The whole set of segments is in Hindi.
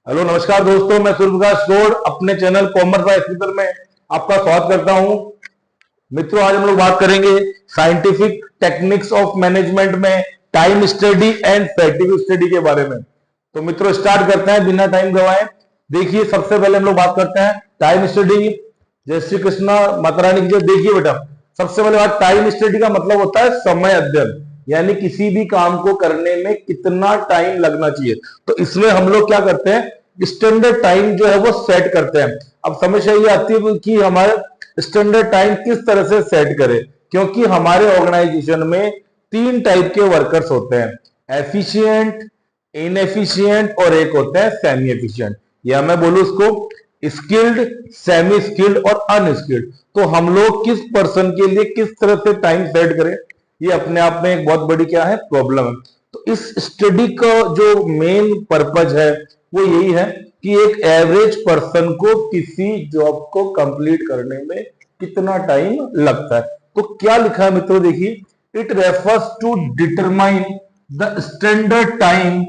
हेलो नमस्कार दोस्तों, मैं सूर्यप्रकाश गौड़ अपने चैनल कॉमर्स बाय स्पीकर में आपका स्वागत करता हूं। मित्रों, आज हम लोग बात करेंगे साइंटिफिक टेक्निक्स ऑफ मैनेजमेंट में time study and fatigue study के बारे में। तो मित्रों, स्टार्ट करते हैं बिना टाइम गवाए। देखिए, सबसे पहले हम लोग बात करते हैं टाइम स्टडी। जय श्री कृष्णा, माता रानी की जय। देखिए बेटा, सबसे पहले बात, टाइम स्टडी का मतलब होता है समय अध्ययन, यानी किसी भी काम को करने में कितना टाइम लगना चाहिए। तो इसमें हम लोग क्या करते हैं, स्टैंडर्ड टाइम जो है वो सेट करते हैं। अब समस्या ये आती है कि हमारे स्टैंडर्ड टाइम किस तरह से सेट करें, क्योंकि हमारे ऑर्गेनाइजेशन में 3 टाइप के वर्कर्स होते हैं, एफिशिएंट, इनएफिशिएंट और एक होते हैं सेमी एफिशिएंट, या मैं बोलूं उसको स्किल्ड, सेमी स्किल्ड और अनस्किल्ड। तो हम लोग किस पर्सन के लिए किस तरह से टाइम सेट करें, ये अपने आप में एक बहुत बड़ी क्या है, प्रॉब्लम है। तो इस स्टडी का जो मेन पर्पज है वो यही है कि एक एवरेज पर्सन को किसी जॉब को कंप्लीट करने में कितना टाइम लगता है। तो क्या लिखा है मित्रों, देखिए, it refers to determine the standard time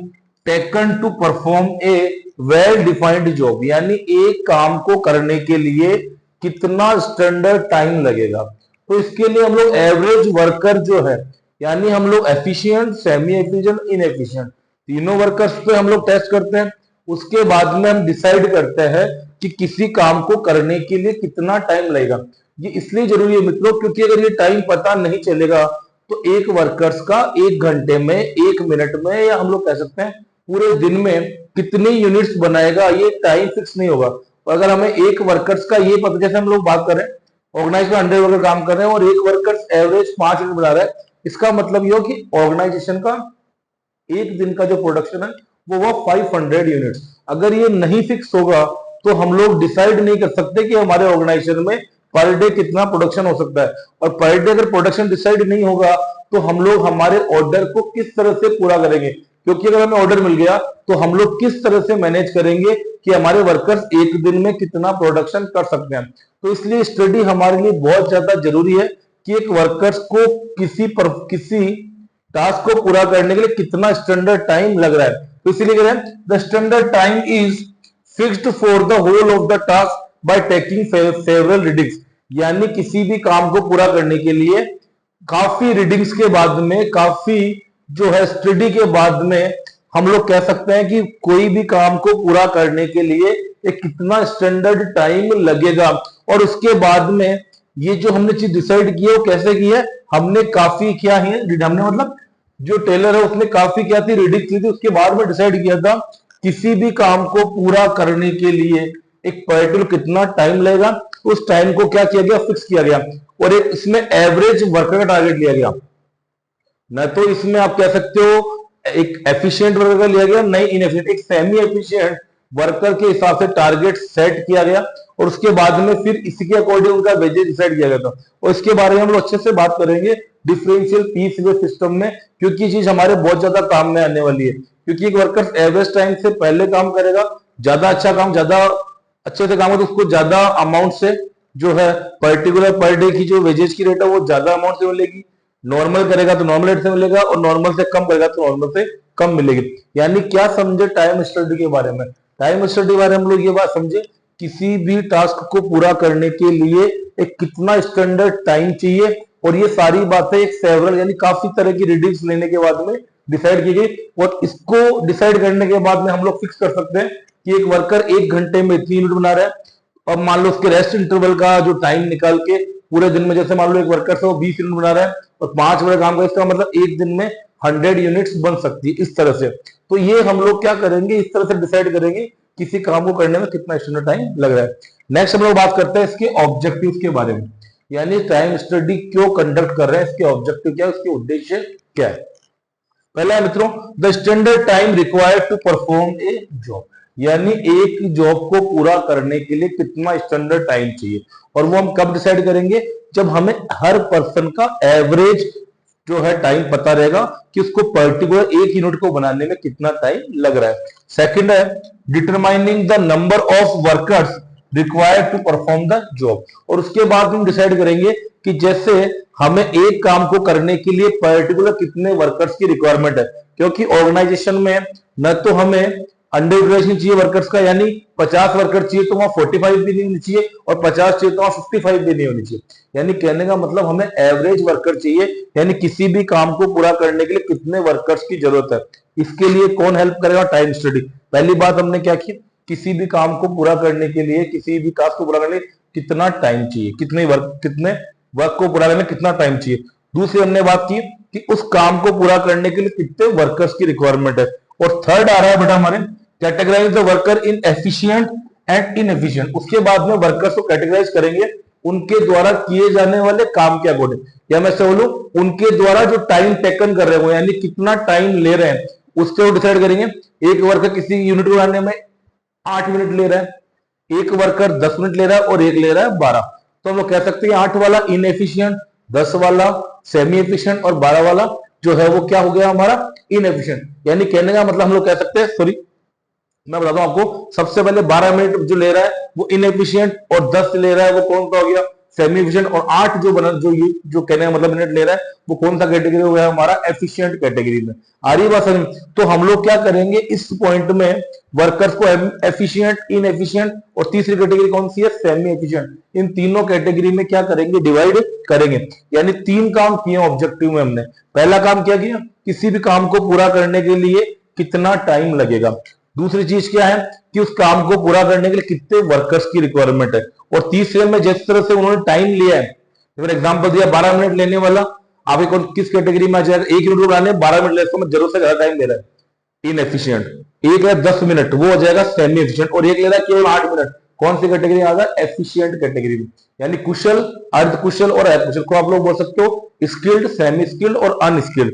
taken to perform a well defined job, यानी एक काम को करने के लिए कितना स्टैंडर्ड टाइम लगेगा। तो इसके लिए हम लोग एवरेज वर्कर जो है, यानी हम लोग एफिशिएंट, सेमी एफिशिएंट, इनएफिशिएंट, तीनों वर्कर्स पे हम लोग टेस्ट करते हैं। उसके बाद में हम डिसाइड करते हैं कि किसी काम को करने के लिए कितना टाइम लगेगा। ये इसलिए जरूरी है मित्रों, क्योंकि अगर ये टाइम पता नहीं चलेगा तो एक वर्कर्स का 1 घंटे में, 1 मिनट में, या हम लोग कह सकते हैं पूरे दिन में कितनी यूनिट्स बनाएगा, ये टाइम फिक्स नहीं होगा। और अगर हमें एक वर्कर्स का ये पता, जैसे हम लोग बात करें ऑर्गेनाइज में 100 वर्कर काम कर रहे हैं और एक वर्कर्स एवरेज 5 यूनिट बना रहा है, इसका मतलब ये हो कि ऑर्गेनाइजेशन का एक दिन का जो प्रोडक्शन है वो 500 यूनिट्स। अगर ये नहीं फिक्स होगा तो हम लोग डिसाइड नहीं कर सकते कि हमारे ऑर्गेनाइजेशन में पर डे कितना प्रोडक्शन हो सकता है। और पर डे अगर प्रोडक्शन डिसाइड नहीं होगा तो हम लोग हमारे ऑर्डर को किस तरह से पूरा करेंगे, क्योंकि अगर हमें ऑर्डर मिल गया तो हम लोग किस तरह से मैनेज करेंगे कि हमारे वर्कर्स एक दिन में कितना प्रोडक्शन कर सकते हैं। तो इसलिए स्टडी हमारे लिए बहुत ज्यादा जरूरी है कि एक वर्कर्स को किसी टास्क को पूरा करने के लिए कितना स्टैंडर्ड टाइम लग रहा है। तो इसीलिए कह रहे हैं, the standard time is fixed for the whole of the task by taking several readings, यानी किसी भी काम को पूरा करने के लिए काफी रीडिंग्स के बाद में, काफी जो है स्टडी के बाद में हम लोग कह सकते हैं कि कोई भी काम को पूरा करने के लिए एक कितना स्टैंडर्ड टाइम लगेगा। और उसके बाद में ये जो हमने चीज डिसाइड की है वो कैसे की है, हमने काफी क्या है, हमने मतलब जो टेलर है उसने काफी क्या थी, रीडिंग की थी, उसके बाद में डिसाइड किया था किसी भी काम को पूरा करने के लिए एक पर्टिकुलर कितना टाइम लगेगा। उस टाइम को क्या किया गया, फिक्स किया गया, और एक इसमें एवरेज वर्कर का टारगेट लिया गया। न तो इसमें आप कह सकते हो एक एफिशिएंट वर्कर का लिया गया, नहीं इनएफिशिएंट, एक सेमी एफिशिएंट वर्कर के हिसाब से टारगेट सेट किया गया, और उसके बाद में फिर इसके अकॉर्डिंग उनका वेजेस डिसाइड किया गया था। और इसके बारे में हम लोग अच्छे से बात करेंगे डिफरेंशियल पीस वेज सिस्टम में, क्योंकि ये चीज हमारे बहुत ज्यादा काम में आने वाली है। क्योंकि एक वर्कर एवरेज टाइम से पहले काम करेगा, ज्यादा अच्छा काम, ज्यादा अच्छे से काम हो तो उसको ज्यादा अमाउंट से जो है पर्टिकुलर पर डे की जो वेजेस की रेट है वो ज्यादा अमाउंट से मिलेगी। नॉर्मल करेगा तो नॉर्मल रेट से मिलेगा, और नॉर्मल से कम करेगा तो नॉर्मल से कम मिलेगी। यानी क्या समझे टाइम स्टडी के बारे में, टाइम स्टडी के बारे में हम लोग ये बात समझे, किसी भी टास्क को पूरा करने के लिए एक कितना स्टैंडर्ड टाइम चाहिए, और ये सारी बातें एक सेवरल यानी काफी तरह की रीडिंग्स लेने के बाद में डिसाइड की गई। और इसको डिसाइड करने के बाद में हम लोग फिक्स कर सकते हैं कि एक वर्कर 1 घंटे में इतनी यूनिट बना रहा है। अब मान लो उसके रेस्ट इंटरवल का जो टाइम निकाल के पूरे दिन में, जैसे मान लो एक वर्कर से वो 20 यूनिट बना रहा है और 5 बजे काम का, इसका मतलब एक दिन में 100 यूनिट्स बन सकती है इस तरह से। तो ये हम लोग क्या करेंगे, इस तरह से डिसाइड करेंगे किसी काम को करने में कितना स्टैंडर्ड टाइम लग रहा है। नेक्स्ट हम लोग बात करते हैं इसके ऑब्जेक्टिव्स के बारे में, यानी टाइम स्टडी क्यों कंडक्ट कर रहे हैं, इसके ऑब्जेक्टिव क्या है, उसके उद्देश्य क्या है। पहला है मित्रों, the standard time required to perform a job, यानी एक जॉब को पूरा करने के लिए कितना स्टैंडर्ड टाइम चाहिए। और वो हम कब डिसाइड करेंगे, जब हमें हर पर्सन का एवरेज जो है टाइम पता रहेगा कि उसको पर्टिकुलर एक यूनिट को बनाने में कितना टाइम लग रहा है। सेकंड है determining the number of workers required to perform the job, और उसके बाद हम डिसाइड करेंगे कि जैसे हमें एक काम को करने के लिए पर्टिकुलर कितने वर्कर्स की रिक्वायरमेंट है, क्योंकि ऑर्गेनाइजेशन में न तो हमें अंडर यूटिलाइजेशन चाहिए वर्कर्स का, यानी 50 वर्कर चाहिए तो वहां 45 भी नहीं होनी चाहिए, और 50 चाहिए तो वहां 55 भी नहीं होनी चाहिए। यानी कहने का मतलब हमें एवरेज वर्कर चाहिए, यानी किसी भी काम को पूरा करने के लिए कितने वर्कर्स की जरूरत है। इसके लिए कौन हेल्प करेगा? Time study. पहली बात हमने क्या की, किसी भी काम को पूरा करने के लिए, किसी भी टास्क को पूरा करने के लिए कितना टाइम चाहिए, कितने वर्क को पूरा करने में कितना टाइम चाहिए। दूसरी हमने बात की कि उस काम को पूरा करने के लिए कितने वर्कर्स की रिक्वायरमेंट है। और थर्ड आ रहा है बेटा हमारे, categorize the worker in efficient and inefficient. उसके बाद में वर्कर्स को कैटेगराइज करेंगे उनके द्वारा किए जाने वाले काम के अकॉर्डिंग, या मैं से बोलूं उनके द्वारा जो टाइम टेकन कर रहे हो, यानी कितना टाइम ले रहे हैं, उससे वो डिसाइड करेंगे। एक वर्कर किसी यूनिट को बनाने में 8 मिनट ले रहा है, एक वर्कर 10 मिनट ले रहा है, और एक ले रहा है 12। तो हम लोग कह सकते हैं 8 वाला इनएफिशिएंट, 10 वाला सेमी एफिशिएंट, और 12 वाला जो है वो क्या हो गया हमारा? इनएफिशिएंट। यानी कहने का मतलब हम लोग कह सकते हैं, सॉरी मैं बताता हूं आपको, सबसे पहले 12 मिनट जो ले रहा है वो इनएफिशिएंट, और 10 ले रहा है वो कौन सा हो गया? सेमी एफिशिएंट, और 8 जो बना जो कहने का मतलब मिनट ले रहा है वो कौन सा कैटेगरी हो गया हमारा? एफिशिएंट कैटेगरी में। आ रही बात समझ? तो हम लोग क्या करेंगे इस पॉइंट में, वर्कर्स को एफिशिएंट, इनएफिशिएंट, और तीसरी कैटेगरी कौन सी है? Semi efficient. इन तीनों कैटेगरी में क्या करेंगे? डिवाइड करेंगे। यानी 3 काम किए ऑब्जेक्टिव में हमने। पहला काम क्या किया? किसी भी काम को पूरा करने के लिए कितना टाइम लगेगा। दूसरी चीज क्या है कि उस काम को पूरा करने के लिए कितने वर्कर्स की रिक्वायरमेंट है। और तीसरे में जिस तरह से उन्होंने टाइम लिया है, फिर एग्जांपल दिया 12 मिनट लेने वाला, आप कौन किस कैटेगरी में आ जाएगा? 1 यूनिट बनाने 12 मिनट लेते, जरूरत से ज्यादा टाइम ले रहा है, इनएफिशिएंट। एक है 10 मिनट, वो हो जाएगा सेमी एफिशिएंट, और एक ले रहा है केवल 8 मिनट, कौन सी कैटेगरी आ गया? एफिशिएंट कैटेगरी में। यानी कुशल, अर्धकुशल और अकुशल को आप लोग बोल सकते हो स्किल्ड, सेमी स्किल्ड और अनस्किल्ड।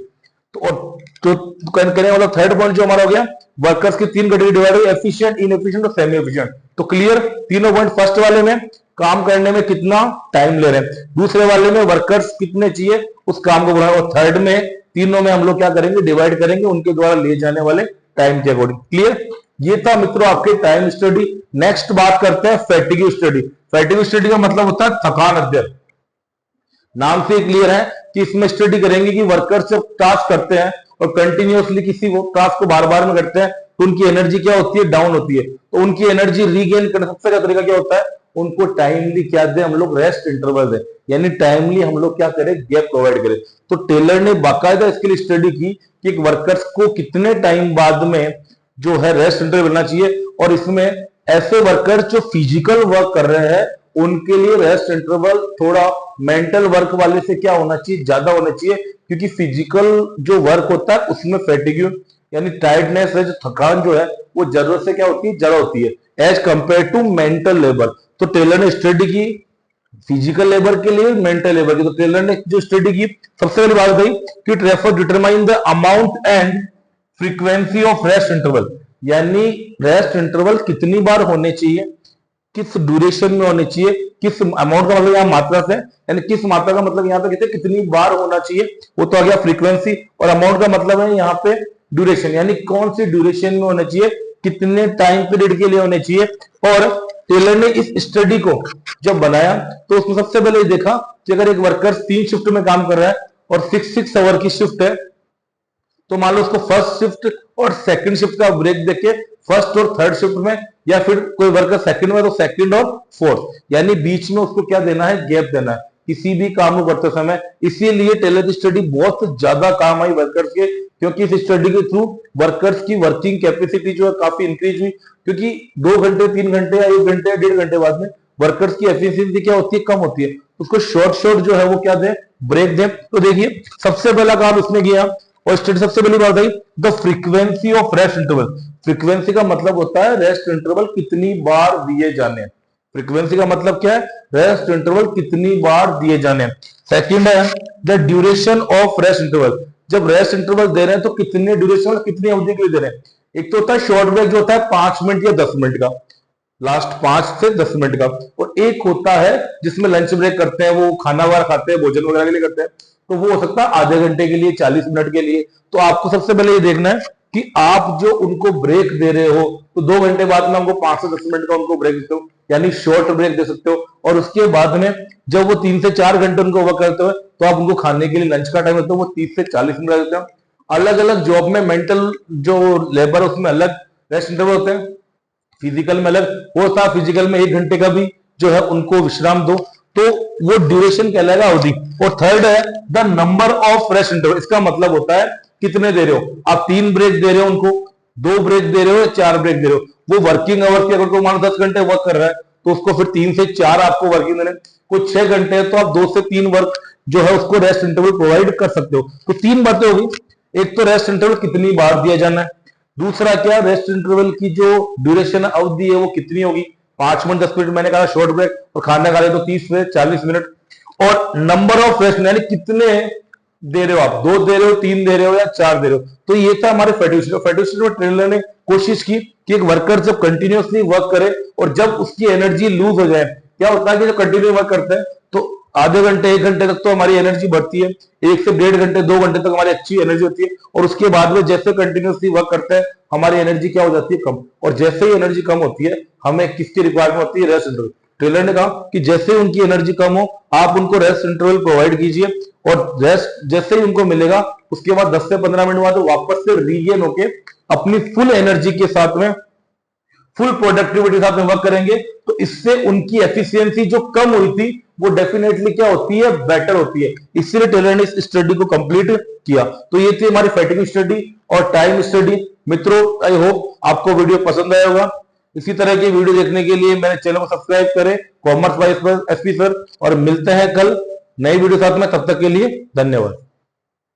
तो कहने मतलब थर्ड पॉइंट जो हमारा हो गया, वर्कर्स की 3 कैटेगरी डिवाइड हुई, एफिशिएंट, इनएफिशिएंट और सेमी एफिशिएंट। तो क्लियर तीनों पॉइंट। फर्स्ट वाले में काम करने में कितना टाइम ले रहे हैं, दूसरे वाले में वर्कर्स कितने चाहिए उस काम को बनाने, और थर्ड में तीनों में हम लोग क्या करेंगे? डिवाइड करेंगे उनके द्वारा ले जाने वाले टाइम के अकॉर्डिंग। क्लियर? ये था मित्रों आपके टाइम स्टडी। नेक्स्ट बात करते हैं फैटिग स्टडी। फैटिग स्टडी का मतलब होता है थकान अध्ययन। नाम से क्लियर है कि इसमें स्टडी करेंगे कि वर्कर्स जब टास्क करते हैं और कंटिन्यूअसली किसी वो टास्क को बार बार में करते हैं तो उनकी एनर्जी क्या होती है? डाउन होती है। तो उनकी एनर्जी रीगेन करने सबसे का तरीका क्या होता है? उनको टाइमली क्या दे हम लोग? रेस्ट इंटरवल दे, यानी टाइमली हम लोग क्या करें? गैप प्रोवाइड करें। तो टेलर ने बाकायदा इसके लिए स्टडी की कि एक वर्कर्स को कितने टाइम बाद में जो है रेस्ट इंटरवल मिलना चाहिए, और इसमें ऐसे वर्कर्स जो फिजिकल वर्क कर रहे हैं उनके लिए रेस्ट इंटरवल थोड़ा मेंटल वर्क वाले से क्या होना चाहिए? ज्यादा होना चाहिए, क्योंकि फिजिकल जो वर्क होता है उसमें फैटिग यानी टायर्डनेस है, जो थकान जो है वो जरूरत से क्या होती है? ज्यादा होती है as compare to mental labour. तो टेलर ने स्टडी की फिजिकल लेबर के लिए, मेंटल लेबर की। तो टेलर ने जो स्टडी की, सबसे पहली बात भाई कि it refer determine the amount and frequency of rest interval, यानी रेस्ट इंटरवल कितनी बार होने चाहिए, किस ड्यूरेशन में होने चाहिए, किस अमाउंट का मतलब यहाँ मात्रा से, यानी किस मात्रा का मतलब यहाँ पे कहते हैं कितनी बार होना चाहिए, वो तो आ गया फ्रीक्वेंसी। और अमाउंट का मतलब है यहाँ पे ड्यूरेशन, यानी कौन सी ड्यूरेशन में होना चाहिए, कितने टाइम पीरियड के लिए होने चाहिए। और टेलर ने इस स्टडी को जब बनाया तो उसमें सबसे पहले देखा कि अगर एक वर्कर 3 शिफ्ट में काम कर रहा है और 6 आवर की शिफ्ट है, तो मान लो उसको फर्स्ट शिफ्ट और सेकंड शिफ्ट का ब्रेक देके फर्स्ट और थर्ड शिफ्ट में, या फिर कोई वर्कर सेकंड में तो सेकंड और फोर्थ, यानी बीच में उसको क्या देना है? गैप देना है किसी भी काम को करते समय। इसीलिए टेलर की स्टडी बहुत ज्यादा काम आई वर्कर्स के, क्योंकि इस स्टडी के थ्रू वर्कर्स की वर्किंग कैपेसिटी जो है काफी इंक्रीज हुई, क्योंकि 2 घंटे 3 घंटे या 1 घंटे या 1.5 घंटे बाद में वर्कर्स की एफिशिएंसी क्या होती है? कम होती है। उसको शॉर्ट जो है वो क्या दे? ब्रेक दे। तो देखिए सबसे पहला काम उसने किया, और स्टडी सबसे पहली बात आई the frequency of rest interval. Frequency का मतलब होता है रेस्ट इंटरवल कितनी बार दिए जाने। फ्रीक्वेंसी का मतलब क्या है? रेस्ट इंटरवल कितनी बार दिए जाने। सेकंड है the duration of rest interval. जब रेस्ट इंटरवल दे रहे हैं तो कितने ड्यूरेशन, कितनी अवधि के लिए दे रहे हैं। एक तो होता है शॉर्ट ब्रेक जो होता है 5 मिनट या 10 मिनट का, लास्ट 5 से 10 मिनट का, और एक होता है जिसमें लंच ब्रेक करते हैं, वो खाना वगैरह खाते हैं, भोजन वगैरह के लिए करते हैं, तो वो हो सकता है आधे घंटे के लिए, 40 मिनट के लिए। तो आपको सबसे पहले ये देखना है कि आप जो उनको ब्रेक दे रहे हो तो 2 घंटे बाद में उनको 5 से 10 मिनट का उनको ब्रेक देते हो, यानी शॉर्ट ब्रेक दे सकते हो। और उसके बाद में जब वो 3 से 4 घंटे उनको वर्क करते हो तो आप उनको खाने के लिए लंच का टाइम देते हो, वो 30 से 40 मिनट देते हो। अलग अलग जॉब में मेंटल जो लेबर उसमें अलग रेस्ट इंटरवल होते हैं, फिजिकल में अलग होता है, फिजिकल में 1 घंटे का भी जो है उनको विश्राम दो, तो वो ड्यूरेशन कहलाएगा अवधि। और थर्ड है the number of rest interval, इसका मतलब होता है कितने दे रहे हो आप, 3 ब्रेक दे रहे हो उनको, 2 ब्रेक दे रहे हो या 4 ब्रेक दे रहे हो। वो वर्किंग आवर्स की अगर कोई मान 10 घंटे वर्क कर रहा है तो उसको फिर 3 से 4 आपको वर्किंग देने, कुछ 6 घंटे है तो आप 2 से 3 वर्क जो है उसको रेस्ट इंटरवल प्रोवाइड कर सकते हो। तो 3 बातें होगी, एक तो रेस्ट इंटरवल कितनी बार दिया जाना है, दूसरा क्या रेस्ट इंटरवल की जो ड्यूरेशन अवधि है वो कितनी होगी, 5 मिनट 10 मिनट मैंने कहा शॉर्ट ब्रेक, और खाना खा ले तो 30 से 40 मिनट, और नंबर ऑफ रेस्ट यानी कितने दे रहे हो आप, 2 दे रहे हो, 3 दे रहे हो या 4 दे रहे हो। तो ये था हमारे फेड्यूशन। फेड्यूशन में ट्रेनर ने कोशिश की कि एक वर्कर जब कंटिन्यूअसली वर्क करे और जब उसकी एनर्जी लूज हो जाए, क्या होता है कि जब कंटिन्यू वर्क करते हैं तो आधे घंटे 1 घंटे तक तो हमारी एनर्जी बढ़ती है, 1 से 1.5 घंटे 2 घंटे तक हमारी अच्छी एनर्जी होती है, और उसके बाद में जैसे कंटिन्यूअसली वर्क करते हैं हमारी एनर्जी क्या हो जाती है, कम। और जैसे ही एनर्जी कम होती है हमें किसकी रिक्वायरमेंट होती है, रेस्ट इंटरवल। ट्रेलर ने कहा कि जैसे उनकी एनर्जी कम हो आप उनको रेस्ट इंटरवल प्रोवाइड कीजिए, और रेस्ट जैसे ही उनको मिलेगा उसके बाद 10 से 15 मिनट बाद वापस से रीगेन होके अपनी फुल एनर्जी के साथ में, फुल प्रोडक्टिविटी के साथ में वर्क करेंगे। तो इससे उनकी एफिशिएंसी जो कम हुई थी वो डेफिनेटली क्या होती है, बेटर होती है। इसलिए टेलर ने इस स्टडी को कंप्लीट किया। तो ये थी हमारी फैटिग स्टडी और टाइम स्टडी। मित्रों आई होप आपको वीडियो पसंद आया होगा। इसी तरह की वीडियो देखने के लिए मेरे चैनल को सब्सक्राइब करें, कॉमर्स बाय एसपी सर, और मिलते हैं कल नई वीडियो साथ में। तब तक के लिए धन्यवाद।